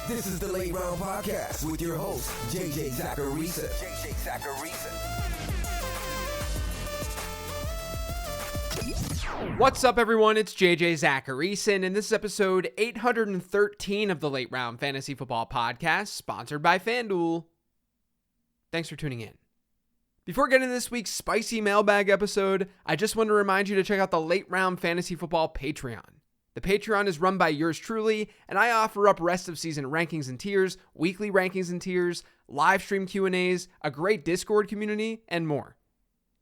This is the Late Round Podcast with your host, JJ Zacharisa. What's up, everyone? It's JJ Zacharisa, and this is episode 813 of the Late Round Fantasy Football Podcast, sponsored by FanDuel. Thanks for tuning in. Before getting to this week's spicy mailbag episode, I just want to remind you to check out the Late Round Fantasy Football Patreon. The Patreon is run by yours truly, and I offer up rest of season rankings and tiers, weekly rankings and tiers, live stream Q&As, a great Discord community, and more.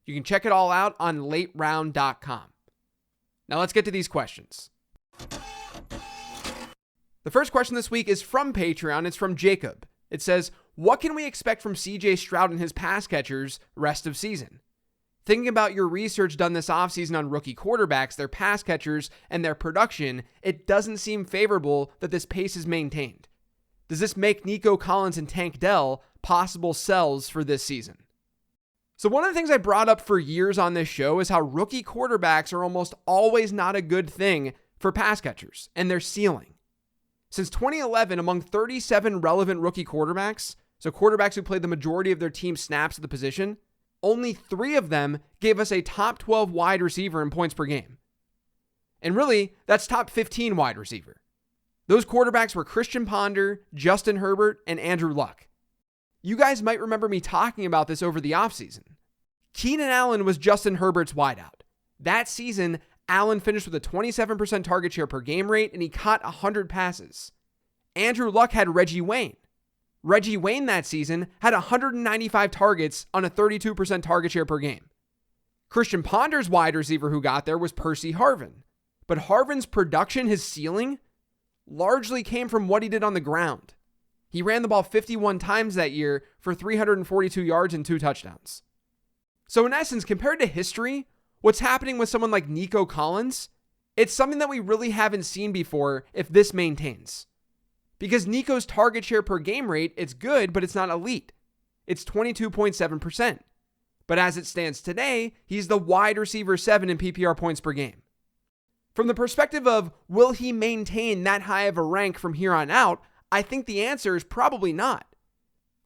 You can check it all out on lateround.com. Now let's get to these questions. The first question this week is from Patreon. It's from Jacob. It says, what can we expect from CJ Stroud and his pass catchers rest of season? Thinking about your research done this offseason on rookie quarterbacks, their pass catchers, and their production, it doesn't seem favorable that this pace is maintained. Does this make Nico Collins and Tank Dell possible sells for this season? So one of the things I brought up for years on this show is how rookie quarterbacks are almost always not a good thing for pass catchers and their ceiling. Since 2011, among 37 relevant rookie quarterbacks, so quarterbacks who played the majority of their team snaps at the position, only 3 of them gave us a top 12 wide receiver in points per game. And really, that's top 15 wide receiver. Those quarterbacks were Christian Ponder, Justin Herbert, and Andrew Luck. You guys might remember me talking about this over the offseason. Keenan Allen was Justin Herbert's wideout. That season, Allen finished with a 27% target share per game rate, and he caught 100 passes. Andrew Luck had Reggie Wayne. Reggie Wayne that season had 195 targets on a 32% target share per game. Christian Ponder's wide receiver who got there was Percy Harvin. But Harvin's production, his ceiling, largely came from what he did on the ground. He ran the ball 51 times that year for 342 yards and 2 touchdowns. So in essence, compared to history, what's happening with someone like Nico Collins, it's something that we really haven't seen before if this maintains. Because Nico's target share per game rate, it's good, but it's not elite. It's 22.7%. But as it stands today, he's the wide receiver 7 in PPR points per game. From the perspective of, will he maintain that high of a rank from here on out, I think the answer is probably not.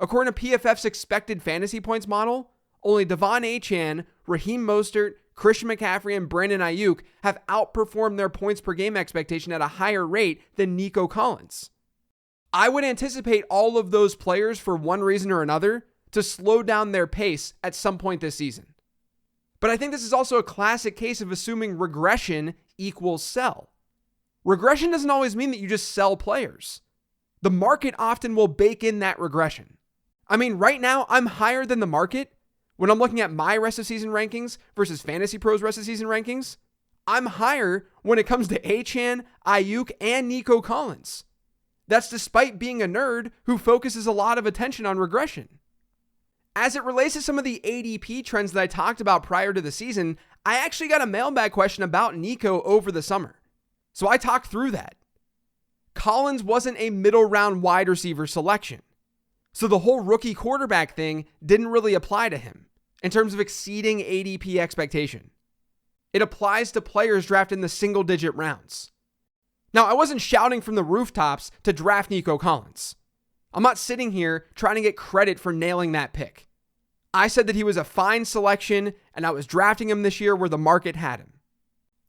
According to PFF's expected fantasy points model, only Devon Achane, Raheem Mostert, Christian McCaffrey, and Brandon Ayuk have outperformed their points per game expectation at a higher rate than Nico Collins. I would anticipate all of those players, for one reason or another, to slow down their pace at some point this season. But I think this is also a classic case of assuming regression equals sell. Regression doesn't always mean that you just sell players. The market often will bake in that regression. I mean, right now, I'm higher than the market. When I'm looking at my rest of season rankings versus Fantasy Pros rest of season rankings, I'm higher when it comes to Achane, Ayuk, and Nico Collins. That's despite being a nerd who focuses a lot of attention on regression. As it relates to some of the ADP trends that I talked about prior to the season, I actually got a mailbag question about Nico over the summer. So I talked through that. Collins wasn't a middle round wide receiver selection. So the whole rookie quarterback thing didn't really apply to him in terms of exceeding ADP expectation. It applies to players drafted in the single digit rounds. Now, I wasn't shouting from the rooftops to draft Nico Collins. I'm not sitting here trying to get credit for nailing that pick. I said that he was a fine selection, and I was drafting him this year where the market had him.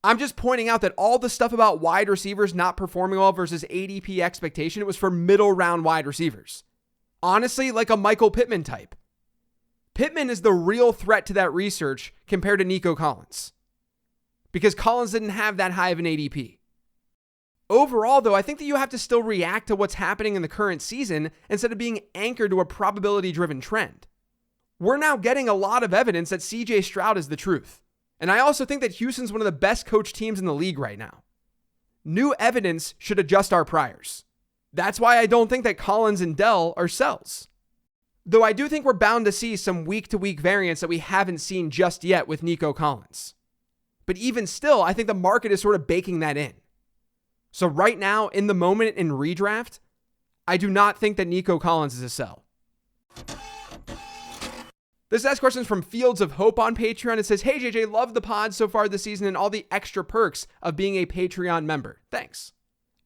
I'm just pointing out that all the stuff about wide receivers not performing well versus ADP expectation, it was for middle round wide receivers. Honestly, like a Michael Pittman type. Pittman is the real threat to that research compared to Nico Collins. Because Collins didn't have that high of an ADP. Overall, though, I think that you have to still react to what's happening in the current season instead of being anchored to a probability-driven trend. We're now getting a lot of evidence that CJ Stroud is the truth. And I also think that Houston's one of the best coached teams in the league right now. New evidence should adjust our priors. That's why I don't think that Collins and Dell are sells. Though I do think we're bound to see some week-to-week variance that we haven't seen just yet with Nico Collins. But even still, I think the market is sort of baking that in. So right now, in the moment in redraft, I do not think that Nico Collins is a sell. This next question is from Fields of Hope on Patreon. It says, hey JJ, love the pod so far this season and all the extra perks of being a Patreon member. Thanks.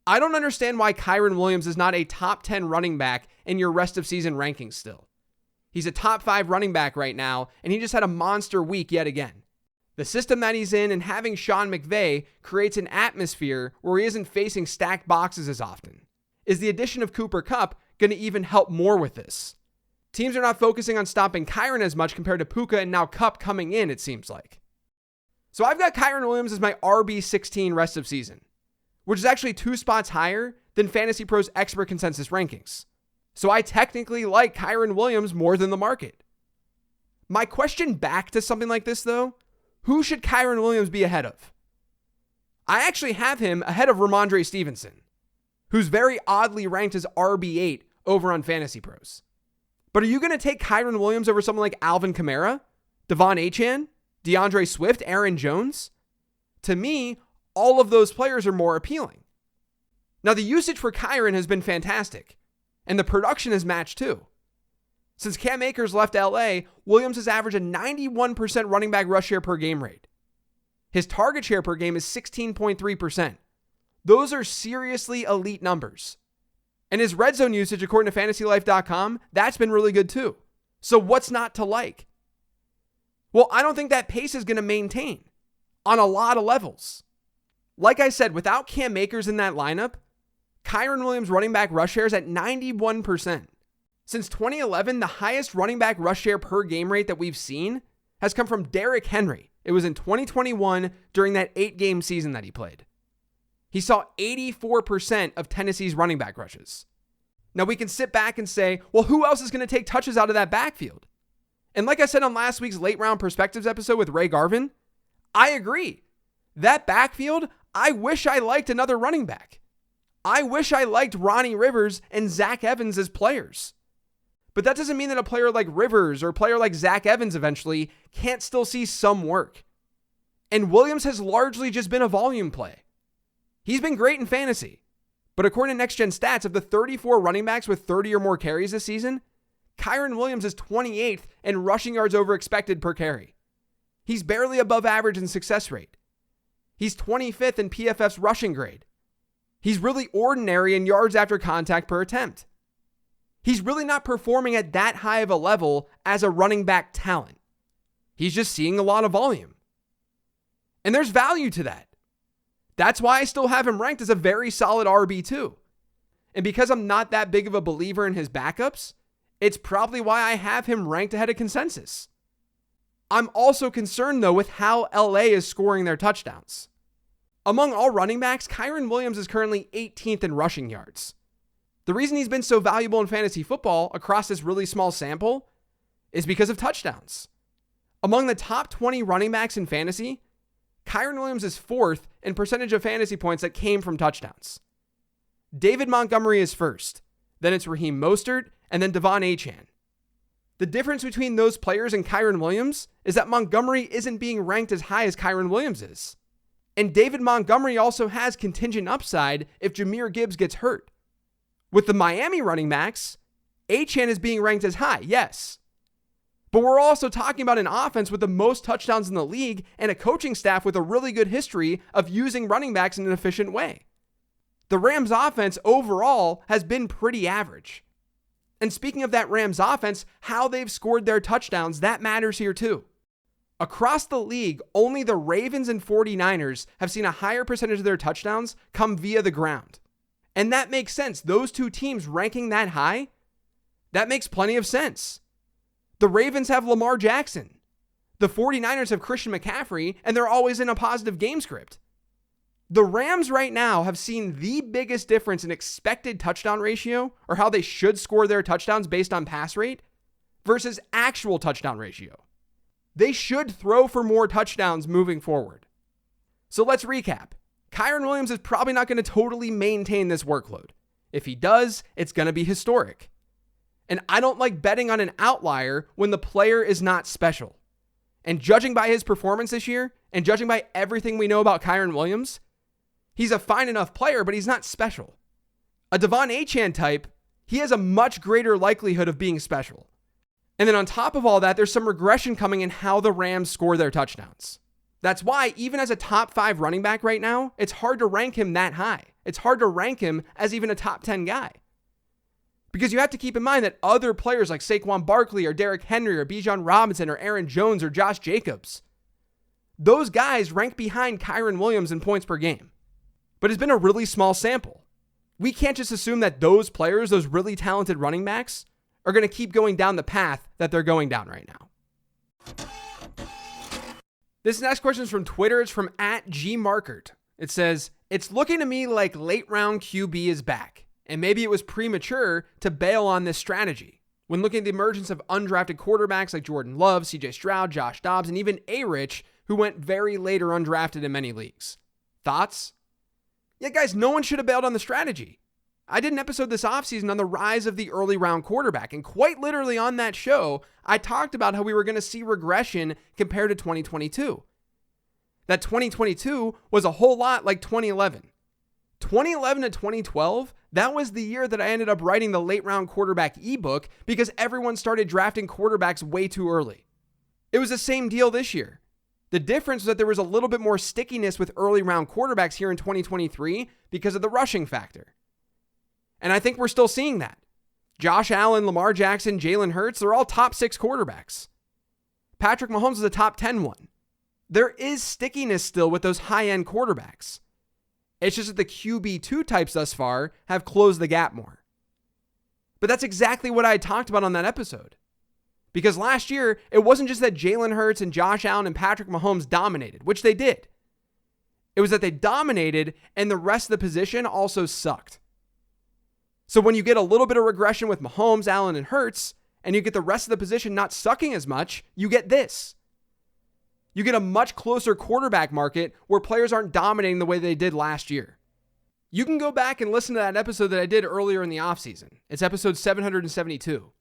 I don't understand why Kyren Williams is not a top 10 running back in your rest of season rankings still. He's a top 5 running back right now, and he just had a monster week yet again. The system that he's in and having Sean McVay creates an atmosphere where he isn't facing stacked boxes as often. Is the addition of Cooper Kupp going to even help more with this? Teams are not focusing on stopping Kyren as much compared to Puka and now Kupp coming in, it seems like. So I've got Kyren Williams as my RB16 rest of season, which is actually 2 spots higher than Fantasy Pros expert consensus rankings. So I technically like Kyren Williams more than the market. My question back to something like this though, who should Kyren Williams be ahead of? I actually have him ahead of Ramondre Stevenson, who's very oddly ranked as RB8 over on Fantasy Pros. But are you going to take Kyren Williams over someone like Alvin Kamara, Devon Achane, DeAndre Swift, Aaron Jones? To me, all of those players are more appealing. Now, the usage for Kyren has been fantastic, and the production has matched too. Since Cam Akers left LA, Williams has averaged a 91% running back rush share per game rate. His target share per game is 16.3%. Those are seriously elite numbers. And his red zone usage, according to fantasylife.com, that's been really good too. So what's not to like? Well, I don't think that pace is going to maintain on a lot of levels. Like I said, without Cam Akers in that lineup, Kyren Williams' running back rush share is at 91%. Since 2011, the highest running back rush share per game rate that we've seen has come from Derrick Henry. It was in 2021 during that 8-game season that he played. He saw 84% of Tennessee's running back rushes. Now we can sit back and say, well, who else is going to take touches out of that backfield? And like I said on last week's late round perspectives episode with Ray Garvin, I agree. That backfield, I wish I liked another running back. I wish I liked Ronnie Rivers and Zach Evans as players. But that doesn't mean that a player like Rivers or a player like Zach Evans eventually can't still see some work. And Williams has largely just been a volume play. He's been great in fantasy. But according to Next Gen Stats, of the 34 running backs with 30 or more carries this season, Kyren Williams is 28th in rushing yards over expected per carry. He's barely above average in success rate. He's 25th in PFF's rushing grade. He's really ordinary in yards after contact per attempt. He's really not performing at that high of a level as a running back talent. He's just seeing a lot of volume. And there's value to that. That's why I still have him ranked as a very solid RB2. And because I'm not that big of a believer in his backups, it's probably why I have him ranked ahead of consensus. I'm also concerned though with how LA is scoring their touchdowns. Among all running backs, Kyren Williams is currently 18th in rushing yards. The reason he's been so valuable in fantasy football across this really small sample is because of touchdowns. Among the top 20 running backs in fantasy, Kyren Williams is 4th in percentage of fantasy points that came from touchdowns. David Montgomery is 1st. Then it's Raheem Mostert, and then Devon Achane. The difference between those players and Kyren Williams is that Montgomery isn't being ranked as high as Kyren Williams is. And David Montgomery also has contingent upside if Jahmyr Gibbs gets hurt. With the Miami running backs, Achane is being ranked as high, yes. But we're also talking about an offense with the most touchdowns in the league and a coaching staff with a really good history of using running backs in an efficient way. The Rams offense overall has been pretty average. And speaking of that Rams offense, how they've scored their touchdowns, that matters here too. Across the league, only the Ravens and 49ers have seen a higher percentage of their touchdowns come via the ground. And that makes sense. Those two teams ranking that high, that makes plenty of sense. The Ravens have Lamar Jackson. The 49ers have Christian McCaffrey, and they're always in a positive game script. The Rams right now have seen the biggest difference in expected touchdown ratio, or how they should score their touchdowns based on pass rate, versus actual touchdown ratio. They should throw for more touchdowns moving forward. So let's recap. Kyren Williams is probably not going to totally maintain this workload. If he does, it's going to be historic. And I don't like betting on an outlier when the player is not special. And judging by his performance this year, and judging by everything we know about Kyren Williams, he's a fine enough player, but he's not special. A Devon Achane type, he has a much greater likelihood of being special. And then on top of all that, there's some regression coming in how the Rams score their touchdowns. That's why, even as a top 5 running back right now, it's hard to rank him that high it's hard to rank him as even a top 10 guy. Because you have to keep in mind that other players like Saquon Barkley or Derrick Henry or Bijan Robinson or Aaron Jones or Josh Jacobs, those guys rank behind Kyren Williams in points per game. But it's been a really small sample. We can't just assume that those players, those really talented running backs, are going to keep going down the path that they're going down right now. This next question is from Twitter. It's from @GMarkert. It says, it's looking to me like late round QB is back, and maybe it was premature to bail on this strategy. When looking at the emergence of undrafted quarterbacks like Jordan Love, CJ Stroud, Josh Dobbs, and even A-Rich, who went very late or undrafted in many leagues. Thoughts? Yeah, guys, no one should have bailed on the strategy. I did an episode this offseason on the rise of the early round quarterback, and quite literally on that show, I talked about how we were going to see regression compared to 2022. That 2022 was a whole lot like 2011. 2011 to 2012, that was the year that I ended up writing the late round quarterback ebook because everyone started drafting quarterbacks way too early. It was the same deal this year. The difference was that there was a little bit more stickiness with early round quarterbacks here in 2023 because of the rushing factor. And I think we're still seeing that. Josh Allen, Lamar Jackson, Jalen Hurts, they're all top 6 quarterbacks. Patrick Mahomes is a top 10 one. There is stickiness still with those high-end quarterbacks. It's just that the QB2 types thus far have closed the gap more. But that's exactly what I had talked about on that episode. Because last year, it wasn't just that Jalen Hurts and Josh Allen and Patrick Mahomes dominated, which they did. It was that they dominated and the rest of the position also sucked. So when you get a little bit of regression with Mahomes, Allen, and Hurts, and you get the rest of the position not sucking as much, you get this. You get a much closer quarterback market where players aren't dominating the way they did last year. You can go back and listen to that episode that I did earlier in the offseason. It's episode 772.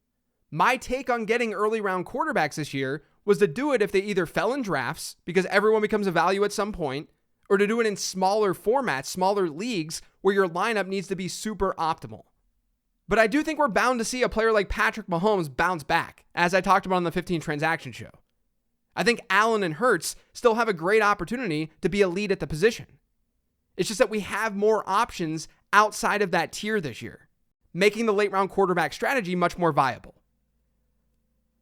My take on getting early round quarterbacks this year was to do it if they either fell in drafts, because everyone becomes a value at some point, or to do it in smaller formats, smaller leagues, where your lineup needs to be super optimal. But I do think we're bound to see a player like Patrick Mahomes bounce back, as I talked about on the 15 Transaction Show. I think Allen and Hurts still have a great opportunity to be elite at the position. It's just that we have more options outside of that tier this year, making the late round quarterback strategy much more viable.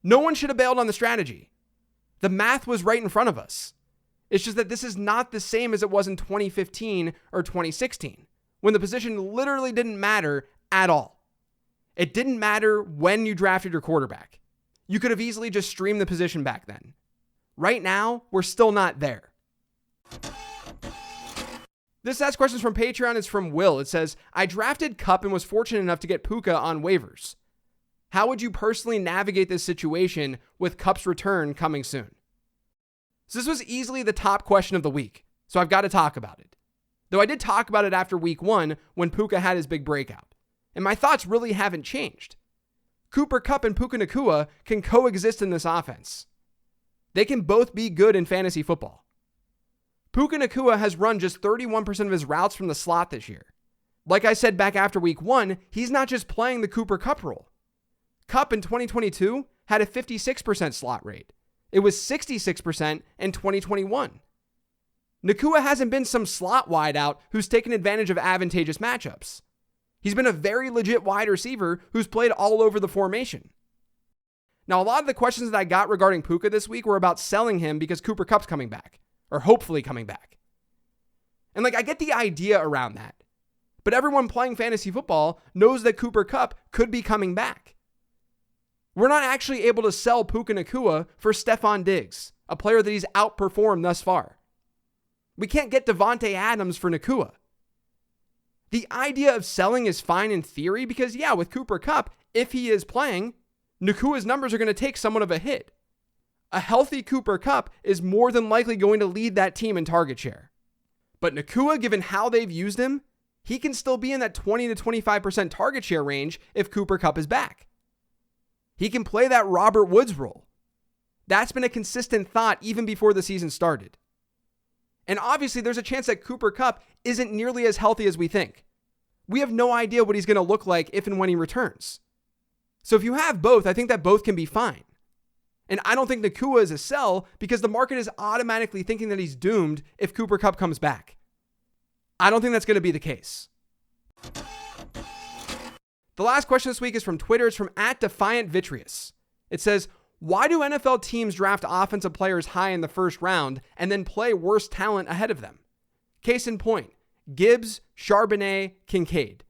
No one should have bailed on the strategy. The math was right in front of us. It's just that this is not the same as it was in 2015 or 2016, when the position literally didn't matter at all. It didn't matter when you drafted your quarterback. You could have easily just streamed the position back then. Right now, we're still not there. This last question is from Patreon. It's from Will. It says, I drafted Kupp and was fortunate enough to get Puka on waivers. How would you personally navigate this situation with Kupp's return coming soon? So this was easily the top question of the week, so I've got to talk about it. Though I did talk about it after week 1 when Puka had his big breakout. And my thoughts really haven't changed. Cooper Kupp and Puka Nacua can coexist in this offense. They can both be good in fantasy football. Puka Nacua has run just 31% of his routes from the slot this year. Like I said back after week 1, he's not just playing the Cooper Kupp role. Kupp in 2022 had a 56% slot rate. It was 66% in 2021. Nacua hasn't been some slot wideout who's taken advantage of advantageous matchups. He's been a very legit wide receiver who's played all over the formation. Now, a lot of the questions that I got regarding Puka this week were about selling him because Cooper Kupp's coming back, or hopefully coming back. And I get the idea around that. But everyone playing fantasy football knows that Cooper Kupp could be coming back. We're not actually able to sell Puka Nacua for Stephon Diggs, a player that he's outperformed thus far. We can't get Devontae Adams for Nacua. The idea of selling is fine in theory because, yeah, with Cooper Kupp, if he is playing, Nacua's numbers are going to take somewhat of a hit. A healthy Cooper Kupp is more than likely going to lead that team in target share. But Nacua, given how they've used him, he can still be in that 20 to 25% target share range if Cooper Kupp is back. He can play that Robert Woods role. That's been a consistent thought even before the season started. And obviously, there's a chance that Cooper Kupp isn't nearly as healthy as we think. We have no idea what he's going to look like if and when he returns. So if you have both, I think that both can be fine. And I don't think Nacua is a sell because the market is automatically thinking that he's doomed if Cooper Kupp comes back. I don't think that's going to be the case. The last question this week is from Twitter. It's from @DefiantVitreous. It says, why do NFL teams draft offensive players high in the first round and then play worse talent ahead of them? Case in point, Gibbs, Charbonnet, Kincaid.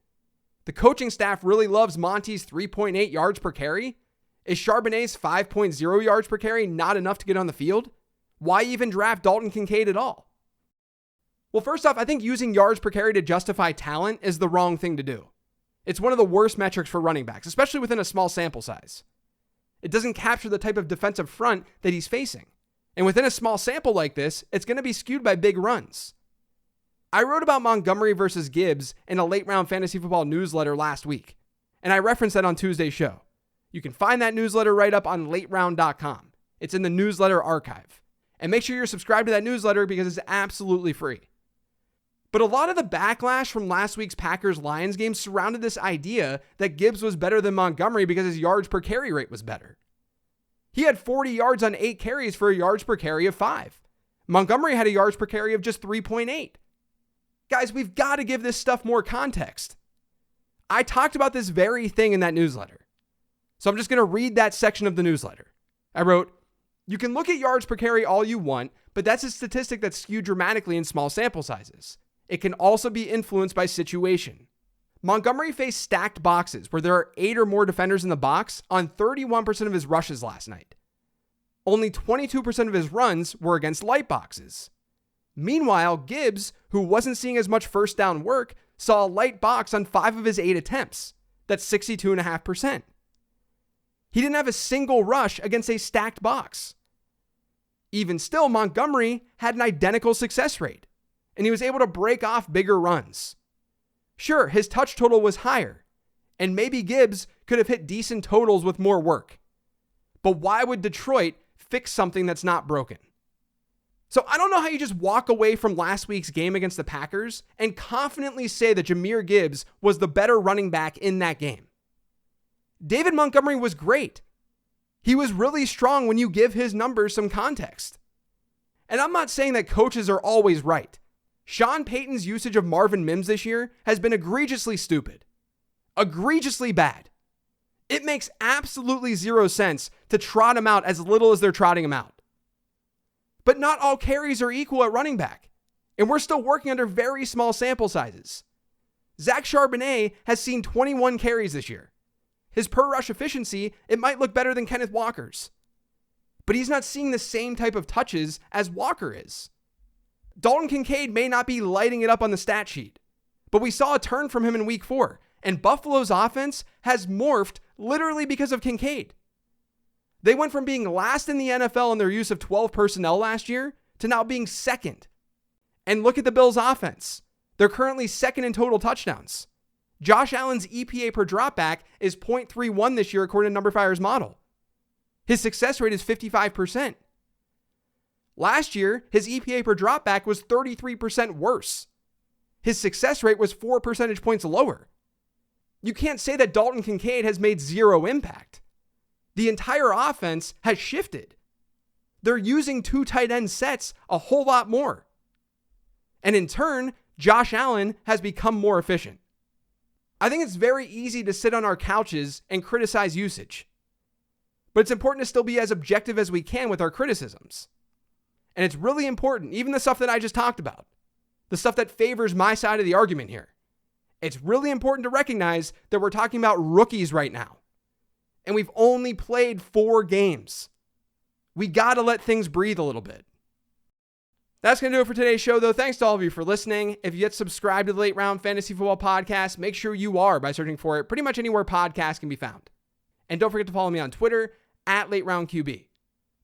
The coaching staff really loves Monty's 3.8 yards per carry. Is Charbonnet's 5.0 yards per carry not enough to get on the field? Why even draft Dalton Kincaid at all? Well, first off, I think using yards per carry to justify talent is the wrong thing to do. It's one of the worst metrics for running backs, especially within a small sample size. It doesn't capture the type of defensive front that he's facing. And within a small sample like this, it's going to be skewed by big runs. I wrote about Montgomery versus Gibbs in a late round fantasy football newsletter last week, and I referenced that on Tuesday's show. You can find that newsletter right up on lateround.com. It's in the newsletter archive. And make sure you're subscribed to that newsletter because it's absolutely free. But a lot of the backlash from last week's Packers-Lions game surrounded this idea that Gibbs was better than Montgomery because his yards per carry rate was better. He had 40 yards on 8 carries for a yards per carry of 5. Montgomery had a yards per carry of just 3.8. Guys, we've got to give this stuff more context. I talked about this very thing in that newsletter. So I'm just going to read that section of the newsletter. I wrote, you can look at yards per carry all you want, but that's a statistic that's skewed dramatically in small sample sizes. It can also be influenced by situation. Montgomery faced stacked boxes where there are 8 or more defenders in the box on 31% of his rushes last night. Only 22% of his runs were against light boxes. Meanwhile, Gibbs, who wasn't seeing as much first down work, saw a light box on 5 of his 8 attempts. That's 62.5%. He didn't have a single rush against a stacked box. Even still, Montgomery had an identical success rate, and he was able to break off bigger runs. Sure, his touch total was higher, and maybe Gibbs could have hit decent totals with more work. But why would Detroit fix something that's not broken? So I don't know how you just walk away from last week's game against the Packers and confidently say that Jahmyr Gibbs was the better running back in that game. David Montgomery was great. He was really strong when you give his numbers some context. And I'm not saying that coaches are always right. Sean Payton's usage of Marvin Mims this year has been egregiously stupid. Egregiously bad. It makes absolutely zero sense to trot him out as little as they're trotting him out. But not all carries are equal at running back, and we're still working under very small sample sizes. Zach Charbonnet has seen 21 carries this year. His per rush efficiency, it might look better than Kenneth Walker's, but he's not seeing the same type of touches as Walker is. Dalton Kincaid may not be lighting it up on the stat sheet, but we saw a turn from him in week 4, and Buffalo's offense has morphed literally because of Kincaid. They went from being last in the NFL in their use of 12 personnel last year to now being second. And look at the Bills' offense. They're currently second in total touchdowns. Josh Allen's EPA per dropback is 0.31 this year according to NumberFire's model. His success rate is 55%. Last year, his EPA per dropback was 33% worse. His success rate was 4 percentage points lower. You can't say that Dalton Kincaid has made zero impact. The entire offense has shifted. They're using 2 tight end sets a whole lot more. And in turn, Josh Allen has become more efficient. I think it's very easy to sit on our couches and criticize usage. But it's important to still be as objective as we can with our criticisms. And it's really important, even the stuff that I just talked about, the stuff that favors my side of the argument here. It's really important to recognize that we're talking about rookies right now. And we've only played 4 games. We got to let things breathe a little bit. That's going to do it for today's show, though. Thanks to all of you for listening. If you yet subscribe to the Late Round Fantasy Football Podcast, make sure you are by searching for it pretty much anywhere podcasts can be found. And don't forget to follow me on Twitter @LateRoundQB.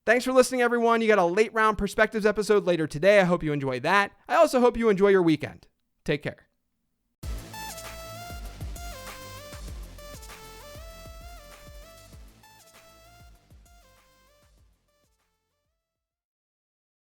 Thanks for listening, everyone. You got a Late Round Perspectives episode later today. I hope you enjoy that. I also hope you enjoy your weekend. Take care.